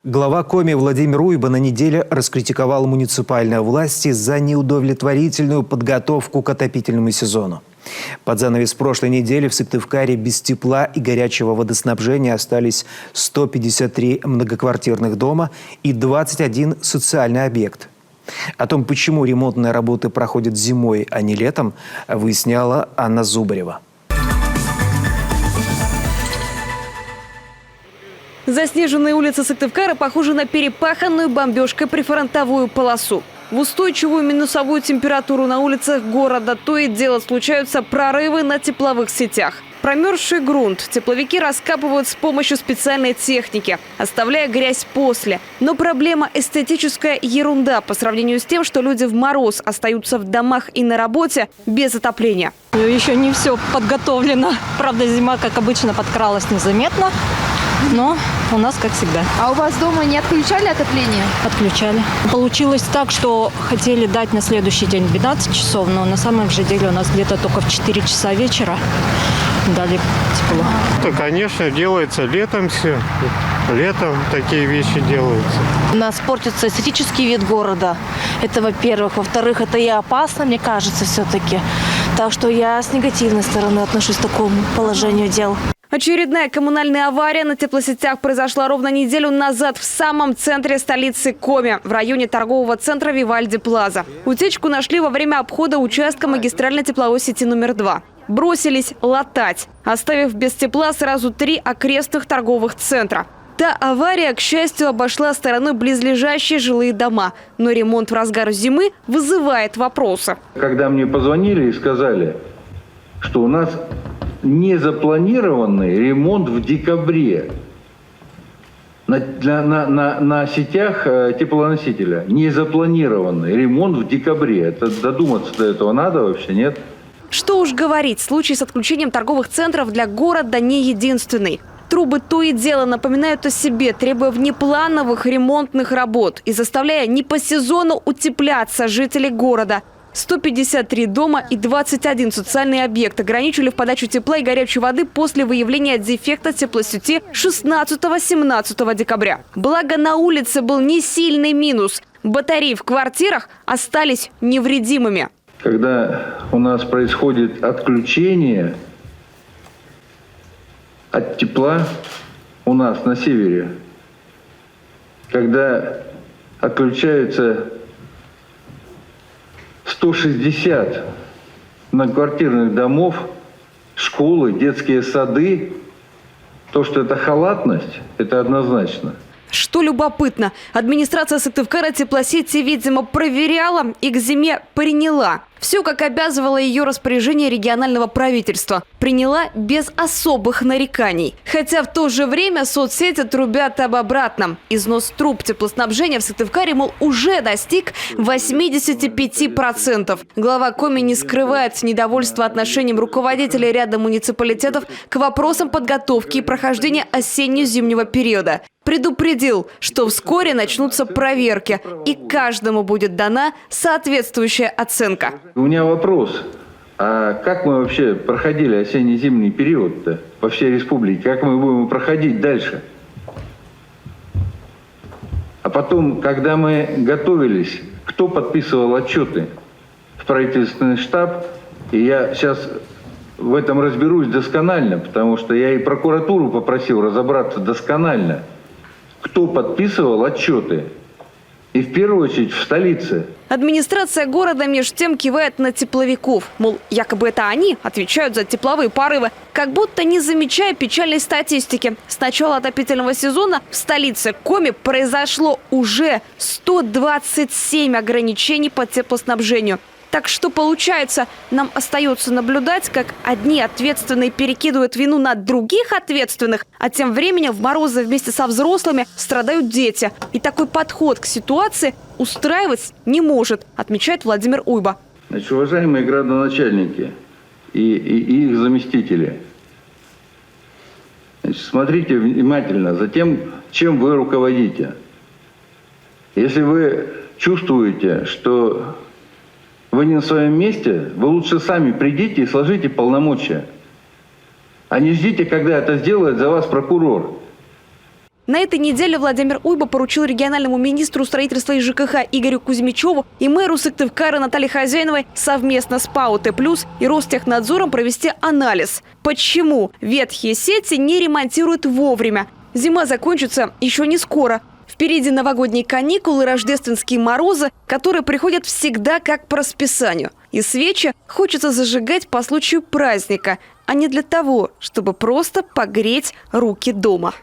Глава Коми Владимир Уйба на неделе раскритиковал муниципальные власти за неудовлетворительную подготовку к отопительному сезону. Под занавес прошлой недели в Сыктывкаре без тепла и горячего водоснабжения остались 153 многоквартирных дома и 21 социальный объект. О том, почему ремонтные работы проходят зимой, а не летом, выясняла Анна Зубарева. Заснеженные улицы Сыктывкара похожи на перепаханную бомбежкой прифронтовую полосу. В устойчивую минусовую температуру на улицах города то и дело случаются прорывы на тепловых сетях. Промерзший грунт тепловики раскапывают с помощью специальной техники, оставляя грязь после. Но проблема эстетическая ерунда по сравнению с тем, что люди в мороз остаются в домах и на работе без отопления. Еще не все подготовлено. Правда, зима, как обычно, подкралась незаметно. Но у нас как всегда. А у вас дома не отключали отопление? Отключали. Получилось так, что хотели дать на следующий день 12 часов, но на самом же деле у нас где-то только в 4 часа вечера дали тепло. Это, конечно, делается летом все. Летом такие вещи делаются. У нас портится эстетический вид города. Это, во-первых. Во-вторых, это и опасно, мне кажется, все-таки. Так что я с негативной стороны отношусь к такому положению дел. Очередная коммунальная авария на теплосетях произошла ровно неделю назад в самом центре столицы Коми, в районе торгового центра Вивальди Плаза. Утечку нашли во время обхода участка магистральной тепловой сети номер 2. Бросились латать, оставив без тепла сразу 3 окрестных торговых центра. Та авария, к счастью, обошла стороной близлежащие жилые дома. Но ремонт в разгар зимы вызывает вопросы. Когда мне позвонили и сказали, что у нас незапланированный ремонт в декабре на сетях теплоносителя. Незапланированный ремонт в декабре. Это додуматься до этого надо вообще, нет? Что уж говорить, случай с отключением торговых центров для города не единственный. Трубы то и дело напоминают о себе, требуя внеплановых ремонтных работ и заставляя не по сезону утепляться жителей города. 153 дома и 21 социальный объект ограничили в подачу тепла и горячей воды после выявления дефекта теплосети 16-17 декабря. Благо на улице был не сильный минус. Батареи в квартирах остались невредимыми. Когда у нас происходит отключение от тепла у нас на севере, когда отключаются 160 многоквартирных домов, школы, детские сады, то, что это халатность, это однозначно. Что любопытно, администрация Сыктывкара теплосети, видимо, проверяла и к зиме приняла. Все, как обязывало ее распоряжение регионального правительства. Приняла без особых нареканий. Хотя в то же время соцсети трубят об обратном. Износ труб теплоснабжения в Сыктывкаре, мол, уже достиг 85%. Глава Коми не скрывает недовольства отношением руководителей ряда муниципалитетов к вопросам подготовки и прохождения осенне-зимнего периода. Предупредил, что вскоре начнутся проверки, и каждому будет дана соответствующая оценка. У меня вопрос. А как мы вообще проходили осенне-зимний период-то по всей республике? Как мы будем проходить дальше? А потом, когда мы готовились, кто подписывал отчеты? В правительственный штаб. И я сейчас в этом разберусь досконально, потому что я и прокуратуру попросил разобраться досконально. Кто подписывал отчеты? И в первую очередь в столице. Администрация города меж тем кивает на тепловиков. Мол, якобы это они отвечают за тепловые порывы, как будто не замечая печальной статистики. С начала отопительного сезона в столице Коми произошло уже 127 ограничений по теплоснабжению. Так что получается, нам остается наблюдать, как одни ответственные перекидывают вину на других ответственных, а тем временем в морозы вместе со взрослыми страдают дети. И такой подход к ситуации устраивать не может, отмечает Владимир Уйба. Значит, уважаемые градоначальники и их заместители, значит, смотрите внимательно за тем, чем вы руководите. Если вы чувствуете, что вы не на своем месте, вы лучше сами придите и сложите полномочия. А не ждите, когда это сделает за вас прокурор. На этой неделе Владимир Уйба поручил региональному министру строительства и ЖКХ Игорю Кузьмичеву и мэру Сыктывкара Наталье Хозяиновой совместно с ПАО «Т+» и Ростехнадзором провести анализ. Почему ветхие сети не ремонтируют вовремя? Зима закончится еще не скоро. Впереди новогодние каникулы и рождественские морозы, которые приходят всегда как по расписанию. И свечи хочется зажигать по случаю праздника, а не для того, чтобы просто погреть руки дома.